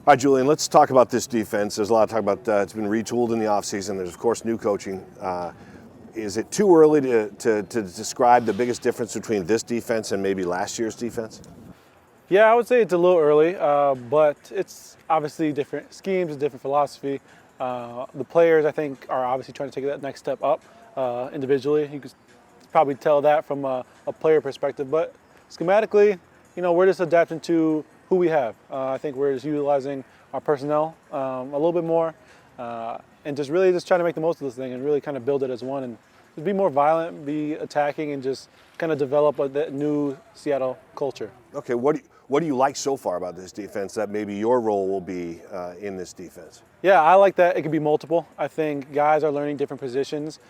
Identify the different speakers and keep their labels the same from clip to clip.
Speaker 1: All right, Julian, let's talk about this defense. There's a lot of talk about it's been retooled in the offseason. There's, of course, new coaching. Is it too early to describe the biggest difference between this defense and maybe last year's defense?
Speaker 2: Yeah, I would say it's a little early, but it's obviously different schemes, different philosophy. The players, I think, are obviously trying to take that next step up individually. You could probably tell that from a player perspective. But schematically, we're just adapting to who we have. I think we're just utilizing our personnel a little bit more and just really just trying to make the most of this thing and really kind of build it as one and just be more violent, be attacking, and just kind of develop that new Seattle culture.
Speaker 1: Okay, what do you like so far about this defense that maybe your role will be in this defense?
Speaker 2: Yeah, I like that it can be multiple. I think guys are learning different positions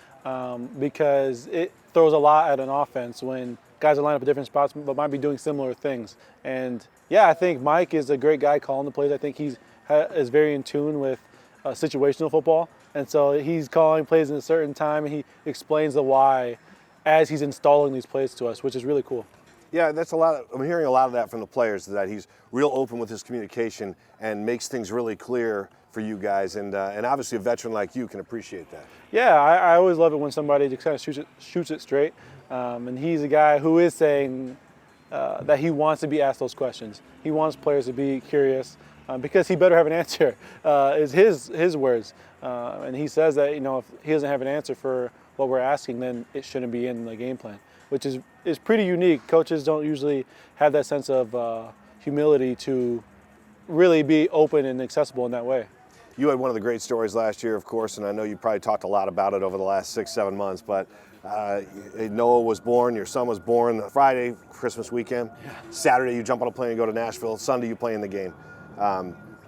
Speaker 2: because it throws a lot at an offense when guys are lining up at different spots but might be doing similar things. And yeah, I think Mike is a great guy calling the plays. I think he is very in tune with situational football. And so he's calling plays in a certain time and he explains the why as he's installing these plays to us, which is really cool.
Speaker 1: Yeah, that's a lot. I'm hearing a lot of that from the players, that he's real open with his communication and makes things really clear for you guys. And obviously a veteran like you can appreciate that.
Speaker 2: Yeah, I always love it when somebody just kind of shoots it straight. And he's a guy who is saying that he wants to be asked those questions. He wants players to be curious because he better have an answer, is his words. And he says that, if he doesn't have an answer for what we're asking, then it shouldn't be in the game plan, which is pretty unique. Coaches don't usually have that sense of humility to really be open and accessible in that way.
Speaker 1: You had one of the great stories last year, of course, and I know you probably talked a lot about it over the last 6-7 months, but Noah was born, your son was born Friday, Christmas weekend. Yeah. Saturday you jump on a plane and go to Nashville. Sunday you play in the game.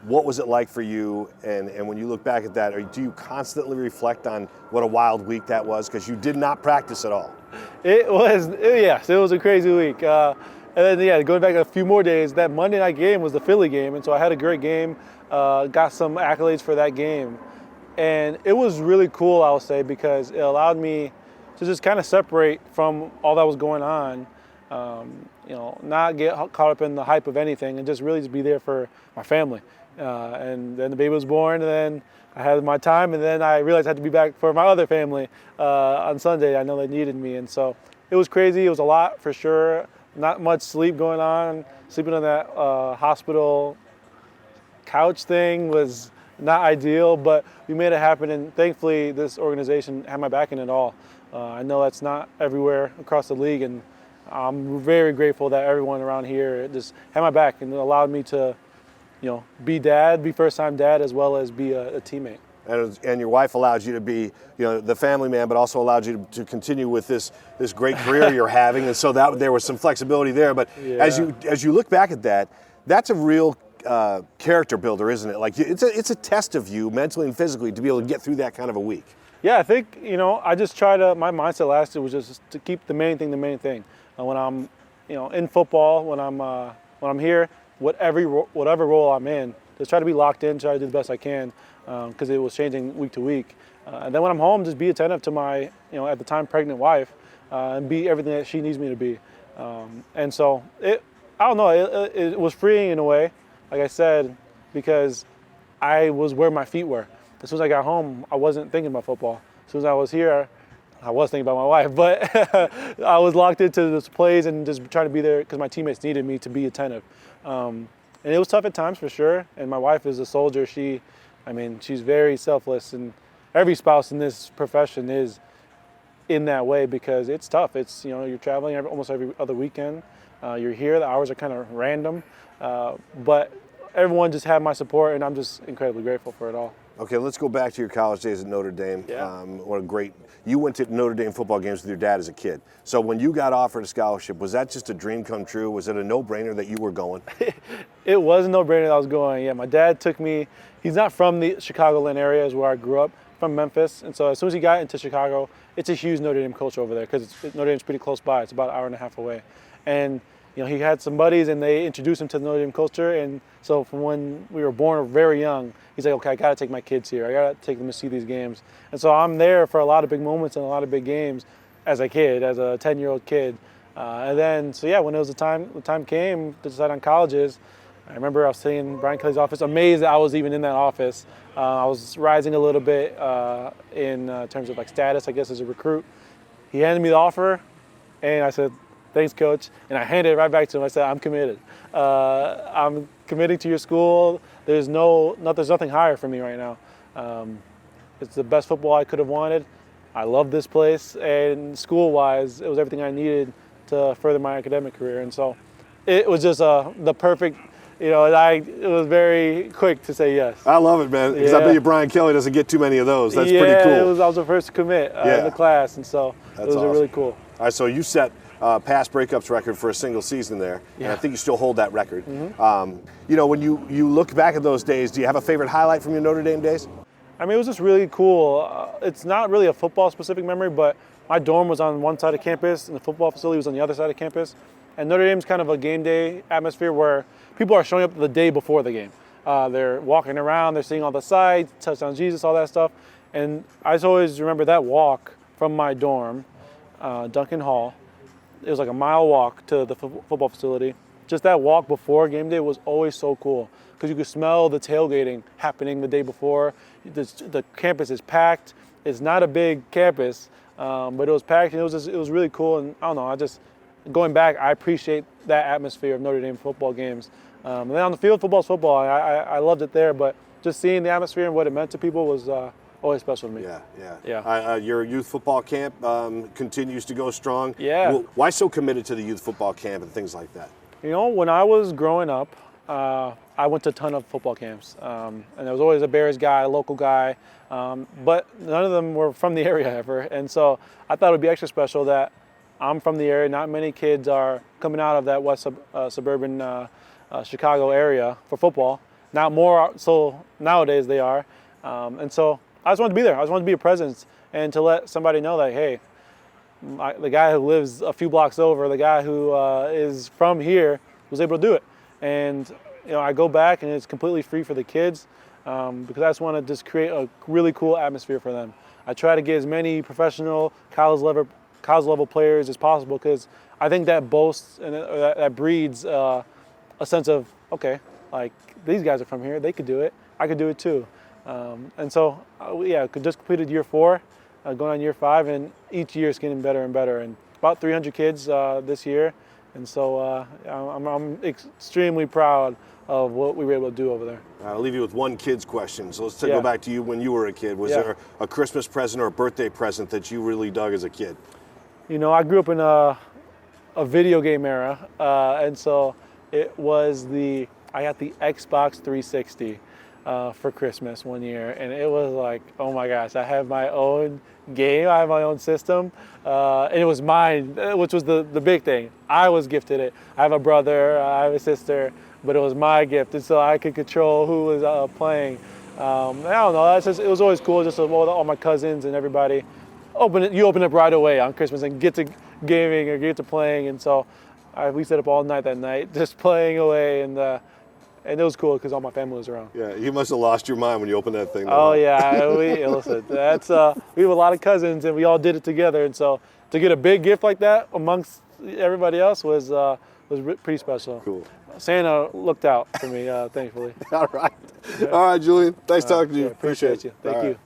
Speaker 1: What was it like for you? And when you look back at that, do you constantly reflect on what a wild week that was? Because you did not practice at all.
Speaker 2: Yes, it was a crazy week. And then, going back a few more days, that Monday night game was the Philly game. And so I had a great game, got some accolades for that game. And it was really cool, I would say, because it allowed me to just kind of separate from all that was going on, not get caught up in the hype of anything and just really just be there for my family. And then the baby was born, and then I had my time, and then I realized I had to be back for my other family on Sunday. I know they needed me, and so it was crazy. It was a lot for sure. Not much sleep going on. Sleeping on that hospital couch thing was not ideal, but we made it happen, and thankfully this organization had my back in it all. I know that's not everywhere across the league, and I'm very grateful that everyone around here just had my back and allowed me to be first-time dad, as well as be a teammate.
Speaker 1: And your wife allowed you to be, the family man, but also allowed you to continue with this great career you're having. And so that there was some flexibility there. But yeah. as you look back at that, that's a real character builder, isn't it? Like it's a test of you mentally and physically to be able to get through that kind of a week.
Speaker 2: Yeah, I think I just try to. My mindset last year was just to keep the main thing. When I'm, in football, when I'm here, whatever role I'm in, just try to be locked in, try to do the best I can, because it was changing week to week. And then when I'm home, just be attentive to my, at the time, pregnant wife, and be everything that she needs me to be. And so it was freeing in a way, like I said, because I was where my feet were. As soon as I got home, I wasn't thinking about football. As soon as I was here, I was thinking about my wife, but I was locked into those plays and just trying to be there because my teammates needed me to be attentive. And it was tough at times for sure. And my wife is a soldier. She's very selfless, and every spouse in this profession is in that way because it's tough. It's, you're traveling almost every other weekend. You're here, the hours are kind of random, but everyone just had my support, and I'm just incredibly grateful for it all.
Speaker 1: Okay, let's go back to your college days at Notre Dame.
Speaker 2: Yeah.
Speaker 1: You went to Notre Dame football games with your dad as a kid. So when you got offered a scholarship, was that just a dream come true? Was it a no-brainer that you were going?
Speaker 2: It was a no-brainer that I was going. Yeah, my dad took me. He's not from the Chicagoland area, is where I grew up, from Memphis. And so as soon as he got into Chicago, it's a huge Notre Dame culture over there because Notre Dame's pretty close by. It's about an hour and a half away. And he had some buddies, and they introduced him to the Notre Dame culture. And so from when we were born, very young, he's like, okay, I got to take my kids here. I got to take them to see these games. And so I'm there for a lot of big moments and a lot of big games as a kid, as a 10-year-old kid. And then, when it was the time came to decide on colleges, I remember I was sitting in Brian Kelly's office, amazed that I was even in that office. I was rising a little bit in terms of like status, I guess, as a recruit. He handed me the offer, and I said, "Thanks, coach." And I handed it right back to him. I said, "I'm committed. I'm committing to your school. There's nothing higher for me right now. It's the best football I could have wanted. I love this place, and school-wise, it was everything I needed to further my academic career." And so, it was just the perfect. It was very quick to say yes.
Speaker 1: I love it, man, because I bet you Brian Kelly doesn't get too many of those. That's pretty cool.
Speaker 2: I was the first to commit in the class, and so it was
Speaker 1: awesome.
Speaker 2: really cool.
Speaker 1: All right, so you set pass breakups record for a single season there, and I think you still hold that record. When you look back at those days, do you have a favorite highlight from your Notre Dame days?
Speaker 2: I mean, it was just really cool. It's not really a football-specific memory, but my dorm was on one side of campus, and the football facility was on the other side of campus. And Notre Dame's kind of a game day atmosphere where people are showing up the day before the game. They're walking around, they're seeing all the sights, Touchdown Jesus, all that stuff. And I just always remember that walk from my dorm, Duncan Hall. It was like a mile walk to the football facility. Just that walk before game day was always so cool because you could smell the tailgating happening the day before. The campus is packed. It's not a big campus, but it was packed, and it was really cool. And I don't know, going back, I appreciate that atmosphere of Notre Dame football games. And then on the field, football's football. I loved it there, but just seeing the atmosphere and what it meant to people was always special to me.
Speaker 1: Yeah. Your youth football camp continues to go strong.
Speaker 2: Yeah.
Speaker 1: Why so committed to the youth football camp and things like that?
Speaker 2: When I was growing up, I went to a ton of football camps. And there was always a Bears guy, a local guy, but none of them were from the area ever. And so I thought it would be extra special that I'm from the area. Not many kids are coming out of that west suburban Chicago area for football. Not more so nowadays they are. And so I just wanted to be there. I just wanted to be a presence and to let somebody know that, hey, the guy who lives a few blocks over, the guy who is from here was able to do it. And I go back and it's completely free for the kids because I just want to just create a really cool atmosphere for them. I try to get as many professional college level players as possible because I think that boasts and that breeds a sense of, okay, like these guys are from here, they could do it, I could do it too. And so, just completed year 4, going on year 5, and each year is getting better and better. And about 300 kids this year, and so I'm extremely proud of what we were able to do over there.
Speaker 1: I'll leave you with one kid's question. So let's go back to you when you were a kid. Was there a Christmas present or a birthday present that you really dug as a kid?
Speaker 2: I grew up in a video game era, and so it was I got the Xbox 360 for Christmas one year, and it was like, oh my gosh, I have my own game, I have my own system, and it was mine, which was the big thing. I was gifted it. I have a brother, I have a sister, but it was my gift, and so I could control who was playing. I don't know, it was always cool just with all my cousins and everybody. You open up right away on Christmas and get to gaming or get to playing, and so we stayed up all night that night just playing away, and it was cool because all my family was around.
Speaker 1: Yeah, you must have lost your mind when you opened that thing.
Speaker 2: Oh yeah, listen, that's we have a lot of cousins and we all did it together, and so to get a big gift like that amongst everybody else was pretty special.
Speaker 1: Cool.
Speaker 2: Santa looked out for me, thankfully.
Speaker 1: All right, Julian. Thanks talking to you.
Speaker 2: Appreciate you. Thank you.